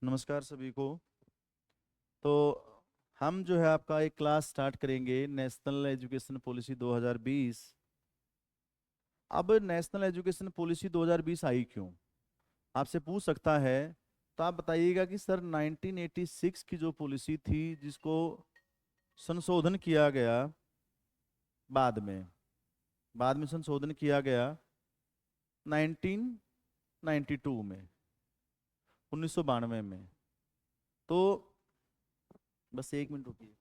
नमस्कार सभी को। तो हम जो है आपका एक क्लास स्टार्ट करेंगे नेशनल एजुकेशन पॉलिसी 2020। अब नेशनल एजुकेशन पॉलिसी 2020 आई क्यों, आपसे पूछ सकता है। तो आप बताइएगा कि सर 1986 की जो पॉलिसी थी जिसको संशोधन किया गया बाद में संशोधन किया गया 1992 में, 1992 में। तो बस एक मिनट रुकिए।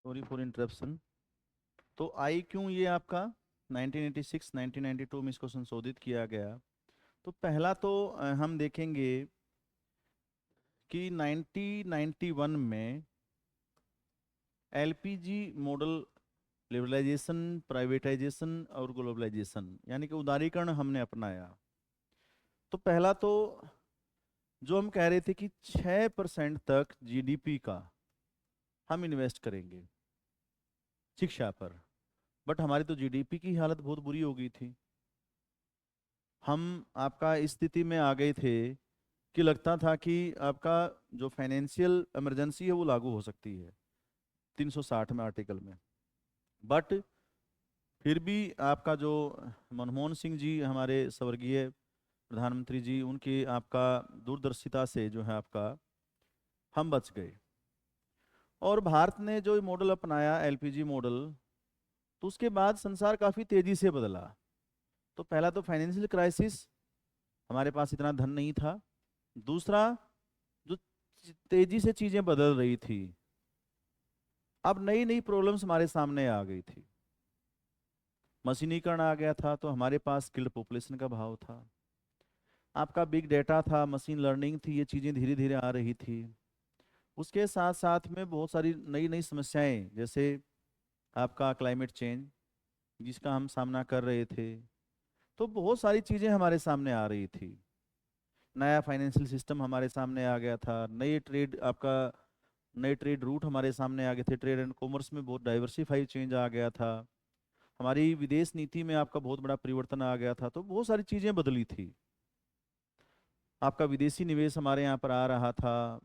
Sorry for interruption. तो आई क्यों ये आपका 1986 1992 में इसको संशोधित किया गया। तो पहला तो हम देखेंगे कि 1991 में एलपीजी मॉडल लिबरलाइजेशन, प्राइवेटाइजेशन और ग्लोबलाइजेशन यानी कि उदारीकरण हमने अपनाया। तो पहला तो जो हम कह रहे थे कि 6% तक जीडीपी का हम इन्वेस्ट करेंगे शिक्षा पर, बट हमारी तो जीडीपी की हालत बहुत बुरी हो गई थी। हम आपका इस स्थिति में आ गए थे कि लगता था कि आपका जो फाइनेंशियल इमरजेंसी है वो लागू हो सकती है 360 में आर्टिकल में। बट फिर भी आपका जो मनमोहन सिंह जी हमारे स्वर्गीय प्रधानमंत्री जी, उनकी आपका दूरदर्शिता से जो है आपका हम बच गए। और भारत ने जो मॉडल अपनाया एलपीजी मॉडल, तो उसके बाद संसार काफ़ी तेज़ी से बदला। तो पहला तो फाइनेंशियल क्राइसिस, हमारे पास इतना धन नहीं था। दूसरा, जो तेजी से चीज़ें बदल रही थी, अब नई नई प्रॉब्लम्स हमारे सामने आ गई थी। मशीनीकरण आ गया था, तो हमारे पास स्किल्ड पॉपुलेशन का भाव था। आपका बिग डेटा था, मशीन लर्निंग थी, ये चीज़ें धीरे धीरे आ रही थी। उसके साथ साथ में बहुत सारी नई नई समस्याएं, जैसे आपका क्लाइमेट चेंज जिसका हम सामना कर रहे थे। तो बहुत सारी चीज़ें हमारे सामने आ रही थी। नया फाइनेंशियल सिस्टम हमारे सामने आ गया था, नए ट्रेड रूट हमारे सामने आ गए थे, ट्रेड एंड कॉमर्स में बहुत डाइवर्सिफाई चेंज आ गया था। हमारी विदेश नीति में आपका बहुत बड़ा परिवर्तन आ गया था। तो बहुत सारी चीज़ें बदली थी। आपका विदेशी निवेश हमारे यहाँ पर आ रहा था,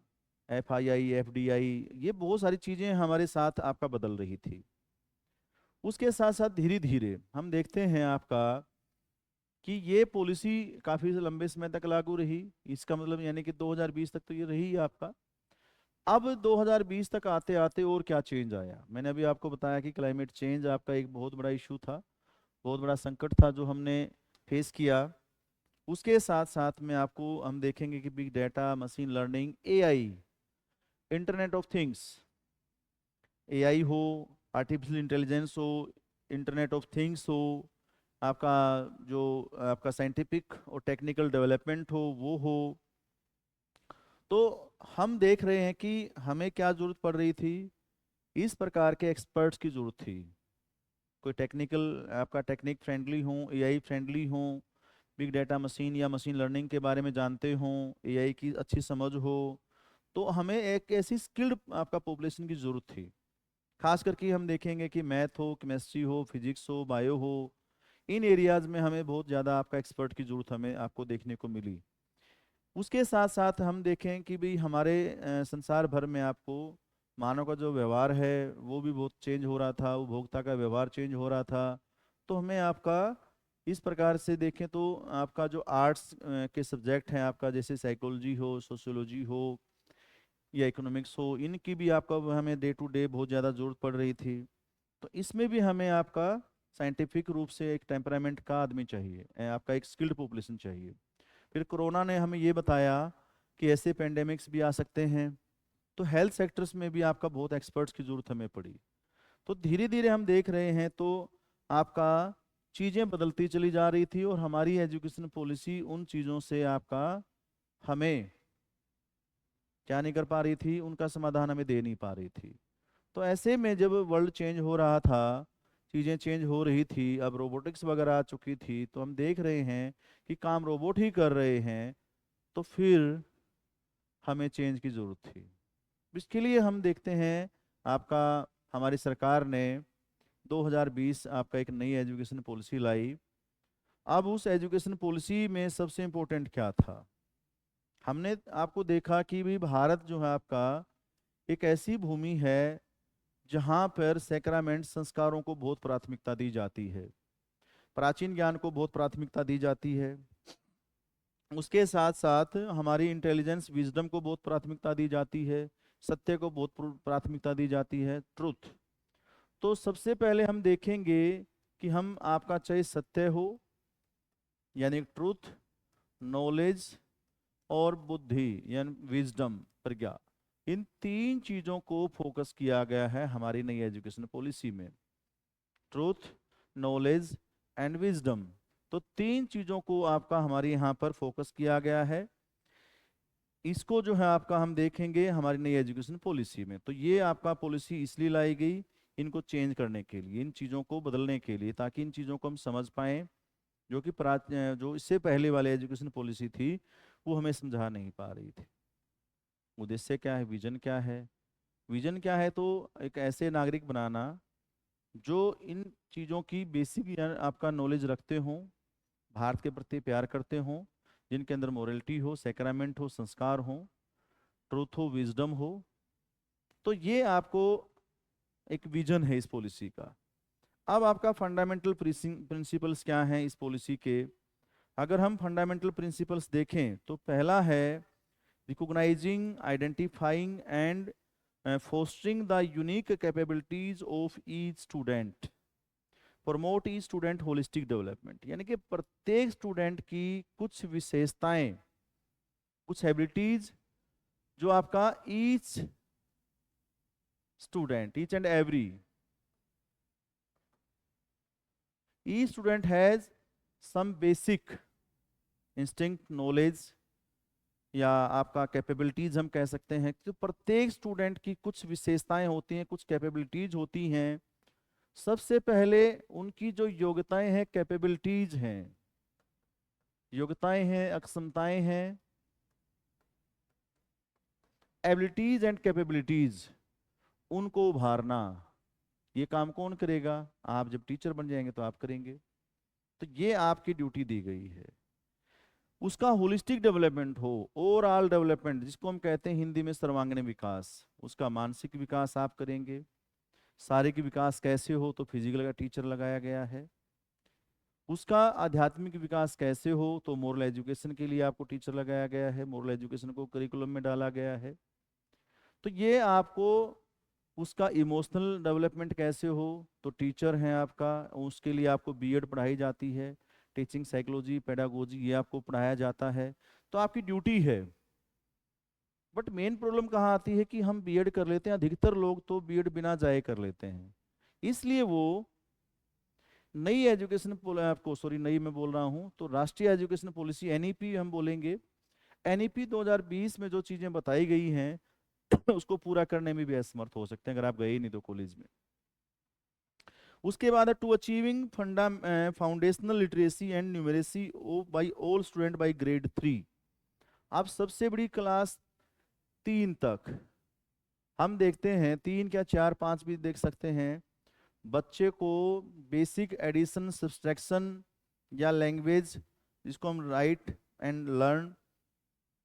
एफआईआई, एफडीआई, ये बहुत सारी चीज़ें हमारे साथ आपका बदल रही थी। उसके साथ साथ धीरे धीरे हम देखते हैं आपका कि ये पॉलिसी काफ़ी लंबे समय तक लागू रही। इसका मतलब यानी कि 2020 तक तो ये रही आपका। अब 2020 तक आते आते और क्या चेंज आया, मैंने अभी आपको बताया कि क्लाइमेट चेंज आपका एक बहुत बड़ा इशू था, बहुत बड़ा संकट था जो हमने फेस किया। उसके साथ साथ में आपको हम देखेंगे कि big data, machine learning, AI, internet of things, AI हो, आर्टिफिशियल इंटेलिजेंस हो, इंटरनेट ऑफ थिंग्स हो, आपका जो आपका साइंटिफिक और टेक्निकल डेवलपमेंट हो वो हो। तो हम देख रहे हैं कि हमें क्या जरूरत पड़ रही थी, इस प्रकार के एक्सपर्ट्स की जरूरत थी। कोई टेक्निकल, आपका टेक्निक फ्रेंडली हो, एआई फ्रेंडली हो, बिग डाटा, मशीन या मशीन लर्निंग के बारे में जानते हो, एआई की अच्छी समझ हो। तो हमें एक ऐसी स्किल्ड आपका पॉपुलेशन की जरूरत थी। खास करके हम देखेंगे कि मैथ हो, केमिस्ट्री हो, फिजिक्स हो, बायो हो, इन एरियाज में हमें बहुत ज़्यादा आपका एक्सपर्ट की जरूरत हमें आपको देखने को मिली। उसके साथ साथ हम देखें कि भाई हमारे संसार भर में आपको मानव का जो व्यवहार है वो भी बहुत चेंज हो रहा था, उपभोक्ता का व्यवहार चेंज हो रहा था। तो हमें आपका इस प्रकार से देखें तो आपका जो आर्ट्स के सब्जेक्ट हैं, आपका जैसे साइकोलॉजी हो, सोशियोलॉजी हो या इकोनॉमिक्स हो, इनकी भी आपका हमें डे टू डे बहुत ज़्यादा ज़रूरत पड़ रही थी। तो इसमें भी हमें आपका साइंटिफिक रूप से एक टेम्परामेंट का आदमी चाहिए, आपका एक स्किल्ड पॉपुलेशन चाहिए। फिर कोरोना ने हमें ये बताया कि ऐसे पेंडेमिक्स भी आ सकते हैं, तो हेल्थ सेक्टर्स में भी आपका बहुत एक्सपर्ट्स की ज़रूरत हमें पड़ी। तो धीरे धीरे हम देख रहे हैं तो आपका चीज़ें बदलती चली जा रही थी, और हमारी एजुकेशन पॉलिसी उन चीज़ों से आपका हमें क्या नहीं कर पा रही थी, उनका समाधान हमें दे नहीं पा रही थी। तो ऐसे में जब वर्ल्ड चेंज हो रहा था, चीज़ें चेंज हो रही थी, अब रोबोटिक्स वगैरह आ चुकी थी, तो हम देख रहे हैं कि काम रोबोट ही कर रहे हैं, तो फिर हमें चेंज की ज़रूरत थी। इसके लिए हम देखते हैं आपका हमारी सरकार ने 2020 आपका एक नई एजुकेशन पॉलिसी लाई। अब उस एजुकेशन पॉलिसी में सबसे इम्पोर्टेंट क्या था, हमने आपको देखा कि भी भारत जो है आपका एक ऐसी भूमि है जहाँ पर सैक्रामेंट संस्कारों को बहुत प्राथमिकता दी जाती है, प्राचीन ज्ञान को बहुत प्राथमिकता दी जाती है, उसके साथ साथ हमारी इंटेलिजेंस विजडम को बहुत प्राथमिकता दी जाती है, सत्य को बहुत प्राथमिकता दी जाती है, ट्रुथ। तो सबसे पहले हम देखेंगे कि हम आपका चाहे सत्य हो यानी ट्रुथ, नॉलेज और बुद्धि यानी विजडम, प्रज्ञा, इन तीन चीजों को फोकस किया गया है हमारी नई एजुकेशन पॉलिसी में। ट्रूथ, नॉलेज एंड विजडम, तो तीन चीजों को आपका हमारे यहाँ पर फोकस किया गया है। इसको जो है आपका हम देखेंगे हमारी नई एजुकेशन पॉलिसी में। तो ये आपका पॉलिसी इसलिए लाई गई इनको चेंज करने के लिए, इन चीज़ों को बदलने के लिए, ताकि इन चीज़ों को हम समझ पाएँ जो कि जो इससे पहले वाले एजुकेशन पॉलिसी थी वो हमें समझा नहीं पा रही थी। उद्देश्य क्या है, विजन क्या है? विजन क्या है? तो एक ऐसे नागरिक बनाना जो इन चीज़ों की बेसिक आपका नॉलेज रखते हों, भारत के प्रति प्यार करते हों, जिनके अंदर मोरलिटी हो, सेक्रामेंट हो, संस्कार हो, ट्रूथ हो, विजडम हो। तो ये आपको एक विजन है इस पॉलिसी का। अब आपका फंडामेंटल प्रिंसिपल्स क्या हैं इस पॉलिसी के? अगर हम फंडामेंटल प्रिंसिपल्स देखें तो पहला है recognising, identifying and fostering the unique capabilities of each student, promote each student holistic development, यानी कि प्रत्येक स्टूडेंट की कुछ विशेषताएं, कुछ एबिलिटीज जो आपका each student, each and every each student has some basic instinct knowledge या आपका कैपेबिलिटीज हम कह सकते हैं। तो प्रत्येक स्टूडेंट की कुछ विशेषताएं होती हैं, कुछ कैपेबिलिटीज होती हैं। सबसे पहले उनकी जो योग्यताएं हैं, कैपेबिलिटीज हैं, योग्यताएं हैं, अक्षमताएं हैं, एबिलिटीज एंड कैपेबिलिटीज, उनको उभारना। ये काम कौन करेगा? आप जब टीचर बन जाएंगे तो आप करेंगे। तो ये आपकी ड्यूटी दी गई है। उसका होलिस्टिक डेवलपमेंट हो, ओवरऑल डेवलपमेंट, जिसको हम कहते हैं हिंदी में सर्वांगीण विकास, उसका मानसिक विकास आप करेंगे। शारीरिक विकास कैसे हो? तो फिजिकल का टीचर लगाया गया है। उसका आध्यात्मिक विकास कैसे हो? तो मोरल एजुकेशन के लिए आपको टीचर लगाया गया है, मोरल एजुकेशन को करिकुलम में डाला गया है। तो ये आपको उसका इमोशनल डेवलपमेंट कैसे हो? तो टीचर हैं आपका, उसके लिए आपको बीएड पढ़ाई जाती है, टीचिंग साइकोलॉजी, पेडागोजी, ये आपको पढ़ाया जाता है। तो आपकी ड्यूटी है। बट मेन प्रॉब्लम कहाँ आती है कि हम बीएड कर लेते हैं, अधिकतर लोग तो बीएड बिना जाए कर लेते हैं। इसलिए वो नई एजुकेशन आपको, सॉरी नई मैं बोल रहा हूँ, तो राष्ट्रीय एजुकेशन पॉलिसी एनईपी हम बोलेंगे, एनईपी 2020 में जो चीजें बताई गई हैं उसको पूरा करने में भी असमर्थ हो सकते हैं अगर आप गए ही नहीं तो कॉलेज में। उसके बाद to achieving foundational literacy and numeracy by all student by grade 3। आप सबसे बड़ी क्लास 3 तक हम देखते हैं, 3 क्या 4 5 भी देख सकते हैं, बच्चे को बेसिक एडिशन, सब्सट्रैक्शन या लैंग्वेज, जिसको हम राइट एंड लर्न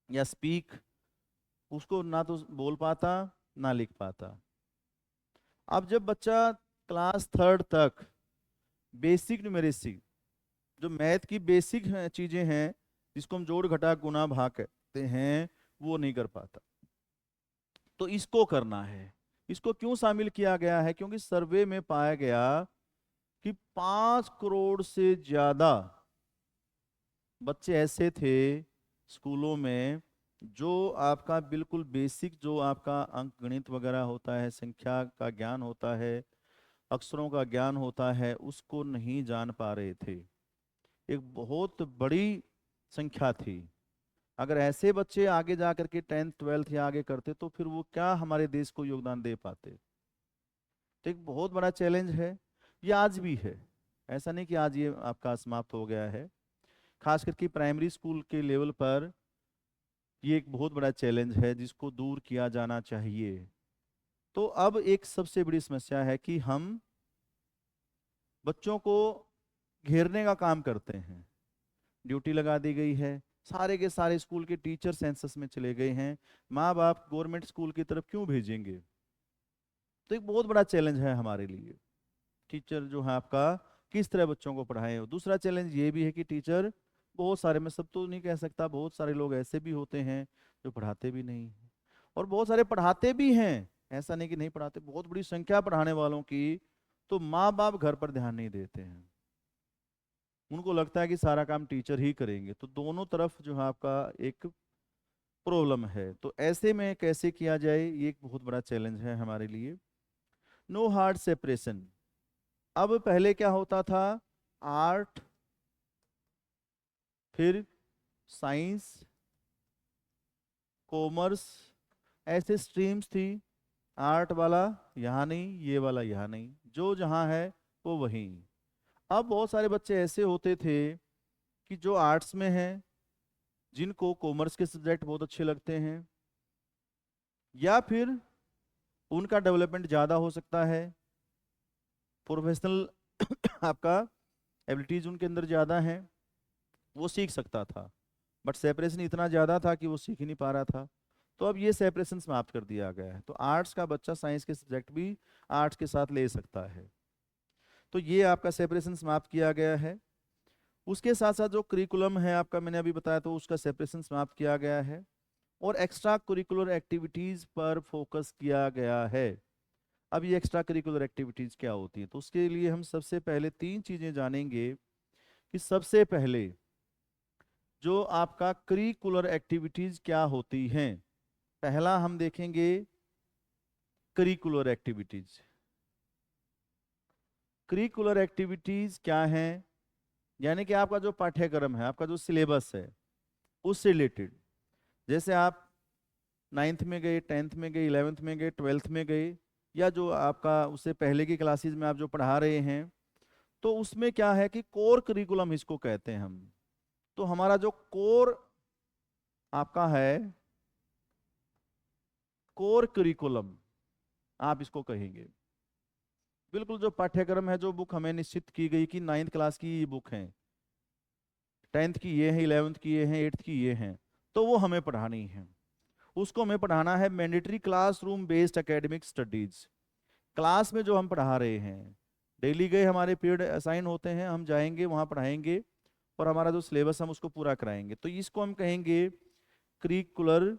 या स्पीक, उसको ना तो बोल पाता ना लिख पाता। अब जब बच्चा क्लास 3 तक बेसिक न्यूमेरेसी जो मैथ की बेसिक चीजें हैं, जिसको हम जोड़ घटा गुणा भाग कहते हैं, वो नहीं कर पाता। तो इसको करना है। इसको क्यों शामिल किया गया है? क्योंकि सर्वे में पाया गया कि 5 करोड़ से ज्यादा बच्चे ऐसे थे स्कूलों में जो आपका बिल्कुल बेसिक, जो आपका अंक गणित वगैरह होता है, संख्या का ज्ञान होता है, अक्षरों का ज्ञान होता है, उसको नहीं जान पा रहे थे। एक बहुत बड़ी संख्या थी। अगर ऐसे बच्चे आगे जा करके 10th 12th या आगे करते तो फिर वो क्या हमारे देश को योगदान दे पाते? तो एक बहुत बड़ा चैलेंज है। ये आज भी है, ऐसा नहीं कि आज ये आपका समाप्त हो गया है। खास करके प्राइमरी स्कूल के लेवल पर ये एक बहुत बड़ा चैलेंज है जिसको दूर किया जाना चाहिए। तो अब एक सबसे बड़ी समस्या है कि हम बच्चों को घेरने का काम करते हैं। ड्यूटी लगा दी गई है, सारे के सारे स्कूल के टीचर सेंसस में चले गए हैं, माँ बाप गवर्नमेंट स्कूल की तरफ क्यों भेजेंगे? तो एक बहुत बड़ा चैलेंज है हमारे लिए, टीचर जो है आपका किस तरह बच्चों को पढ़ाएं। और दूसरा चैलेंज ये भी है कि टीचर बहुत सारे, मैं सब तो नहीं कह सकता, बहुत सारे लोग ऐसे भी होते हैं जो पढ़ाते भी नहीं हैं, और बहुत सारे पढ़ाते भी हैं, ऐसा नहीं कि नहीं पढ़ाते। बहुत बड़ी संख्या पढ़ाने वालों की, तो माँ बाप घर पर ध्यान नहीं देते हैं, उनको लगता है कि सारा काम टीचर ही करेंगे। तो दोनों तरफ जो है आपका एक प्रॉब्लम है। तो ऐसे में कैसे किया जाए, ये एक बहुत बड़ा चैलेंज है हमारे लिए। No hard separation. अब पहले क्या होता था, आर्ट, फिर साइंस, कॉमर्स, ऐसे स्ट्रीम्स थी। आर्ट वाला यहाँ नहीं, ये वाला यहाँ नहीं, जो जहाँ है वो वहीं। अब बहुत सारे बच्चे ऐसे होते थे कि जो आर्ट्स में हैं, जिनको कॉमर्स के सब्जेक्ट बहुत अच्छे लगते हैं, या फिर उनका डेवलपमेंट ज़्यादा हो सकता है, प्रोफेशनल आपका एबिलिटीज उनके अंदर ज़्यादा है, वो सीख सकता था। बट सेपरेशन इतना ज़्यादा था कि वो सीख ही नहीं पा रहा था। तो अब ये सेपरेशन समाप्त कर दिया गया है। तो आर्ट्स का बच्चा साइंस के सब्जेक्ट भी आर्ट्स के साथ ले सकता है। तो ये आपका सेपरेशन समाप्त किया गया है। उसके साथ साथ जो करिकुलम है आपका, मैंने अभी बताया, तो उसका सेपरेशन समाप्त किया गया है, और एक्स्ट्रा करिकुलर एक्टिविटीज़ पर फोकस किया गया है। अब ये एक्स्ट्रा करिकुलर एक्टिविटीज़ क्या होती है, तो उसके लिए हम सबसे पहले 3 चीज़ें जानेंगे। कि सबसे पहले जो आपका करिकुलर एक्टिविटीज़ क्या होती हैं। पहला हम देखेंगे करिकुलर एक्टिविटीज़। करिकुलर एक्टिविटीज़ क्या हैं? यानी कि आपका जो पाठ्यक्रम है, आपका जो सिलेबस है, उससे रिलेटेड। जैसे आप 9th में गए, 10th में गए, 11th में गए, 12th में गए, या जो आपका उससे पहले की क्लासेस में आप जो पढ़ा रहे हैं, तो उसमें क्या है कि कोर करिकुलम इसको कहते हैं हम। तो हमारा जो कोर आपका है, कोर करिकुलम आप इसको कहेंगे। बिल्कुल जो पाठ्यक्रम है, जो बुक हमें निश्चित की गई कि 9th क्लास की ये बुक है, 10th की ये है, 11th की ये है, 8th की ये हैं, तो वो हमें पढ़ानी है। उसको हमें पढ़ाना है mandatory classroom based academic studies. Class में जो हम पढ़ा रहे हैं, डेली गए हमारे पीरियड असाइन होते हैं, हम जाएंगे वहाँ पढ़ाएंगे, और हमारा जो सिलेबस हम उसको पूरा कराएंगे। तो इसको हम कहेंगे करिकुलर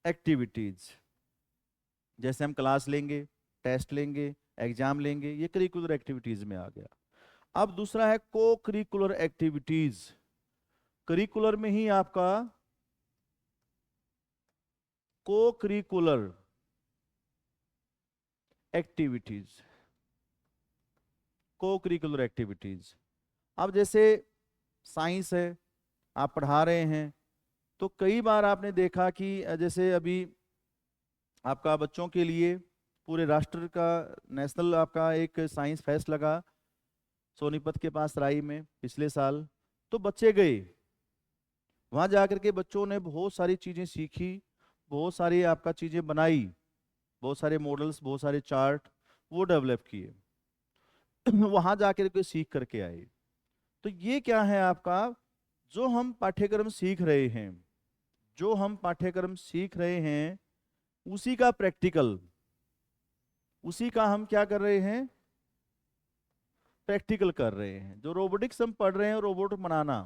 एक्टिविटीज। जैसे हम क्लास लेंगे, टेस्ट लेंगे, एग्जाम लेंगे, ये करिकुलर एक्टिविटीज में आ गया। अब दूसरा है को करिकुलर एक्टिविटीज। करिकुलर में ही आपका को करिकुलर एक्टिविटीज, को करिकुलर एक्टिविटीज। अब जैसे साइंस है, आप पढ़ा रहे हैं, तो कई बार आपने देखा कि जैसे अभी आपका बच्चों के लिए पूरे राष्ट्र का नेशनल आपका एक साइंस फेस्ट लगा सोनीपत के पास राई में पिछले साल। तो बच्चे गए वहाँ, जा करके बच्चों ने बहुत सारी चीज़ें सीखी, बहुत सारी आपका चीज़ें बनाई, बहुत सारे मॉडल्स, बहुत सारे चार्ट वो डेवलप किए वहाँ जा करके सीख करके आए। तो ये क्या है आपका, जो हम पाठ्यक्रम सीख रहे हैं, जो हम पाठ्यक्रम सीख रहे हैं, उसी का प्रैक्टिकल, उसी का हम क्या कर रहे हैं, प्रैक्टिकल कर रहे हैं। जो रोबोटिक्स हम पढ़ रहे हैं, रोबोट बनाना,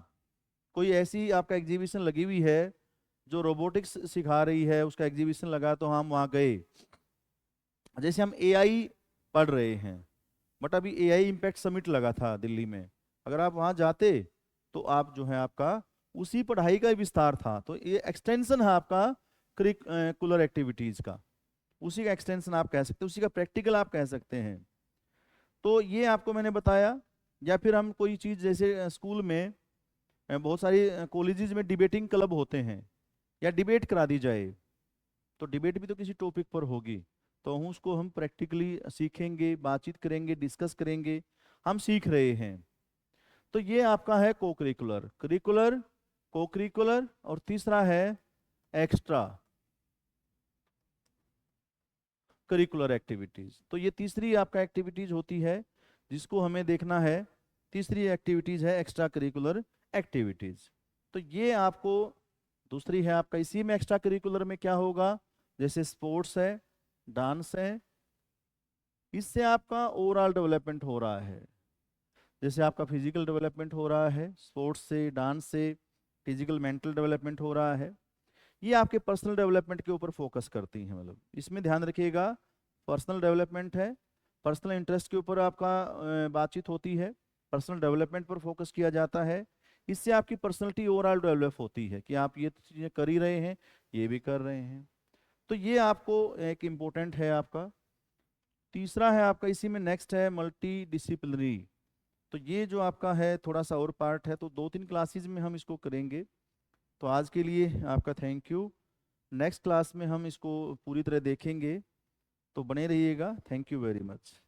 कोई ऐसी आपका एग्जीबिशन लगी हुई है जो रोबोटिक्स सिखा रही है, उसका एग्जीबिशन लगा तो हम वहाँ गए। जैसे हम एआई पढ़ रहे हैं, बट अभी एआई इम्पैक्ट समिट लगा था दिल्ली में, अगर आप वहाँ जाते तो आप जो है आपका उसी पढ़ाई का ही विस्तार था। तो ये एक्सटेंशन है आपका करिकुलर एक्टिविटीज का, उसी का एक्सटेंशन आप कह सकते हैं, उसी का प्रैक्टिकल आप कह सकते हैं। तो ये आपको मैंने बताया। या फिर हम कोई चीज़ जैसे स्कूल में बहुत सारी कॉलेजेस में डिबेटिंग क्लब होते हैं, या डिबेट करा दी जाए, तो डिबेट भी तो किसी टॉपिक पर होगी, तो हम उसको हम प्रैक्टिकली सीखेंगे, बातचीत करेंगे, डिस्कस करेंगे, हम सीख रहे हैं। तो ये आपका है को करिकुलर, करिकुलर, को करिकुलर, और तीसरा है एक्स्ट्रा करिकुलर एक्टिविटीज। तो ये तीसरी आपका एक्टिविटीज होती है जिसको हमें देखना है। तीसरी एक्टिविटीज है एक्स्ट्रा करिकुलर एक्टिविटीज। तो ये आपको दूसरी है आपका, इसी में एक्स्ट्रा करिकुलर में क्या होगा, जैसे स्पोर्ट्स है, डांस है, इससे आपका ओवरऑल डेवलपमेंट हो रहा है। जैसे आपका फिजिकल डेवलपमेंट हो रहा है स्पोर्ट्स से, डांस से, फिजिकल मेंटल डेवलपमेंट हो रहा है। ये आपके पर्सनल डेवलपमेंट के ऊपर फोकस करती हैं। मतलब इसमें ध्यान रखिएगा, पर्सनल डेवलपमेंट है, पर्सनल इंटरेस्ट के ऊपर आपका बातचीत होती है, पर्सनल डेवलपमेंट पर फोकस किया जाता है। इससे आपकी पर्सनैलिटी ओवरऑल डेवलप होती है कि आप ये चीज़ें कर ही रहे हैं, ये भी कर रहे हैं। तो ये आपको एक इम्पोर्टेंट है आपका। तीसरा है आपका, इसी में नेक्स्ट है मल्टी डिसिप्लिनरी। तो ये जो आपका है थोड़ा सा और पार्ट है, तो 2-3 क्लासेज में हम इसको करेंगे। तो आज के लिए आपका थैंक यू। नेक्स्ट क्लास में हम इसको पूरी तरह देखेंगे, तो बने रहिएगा। Thank you very much.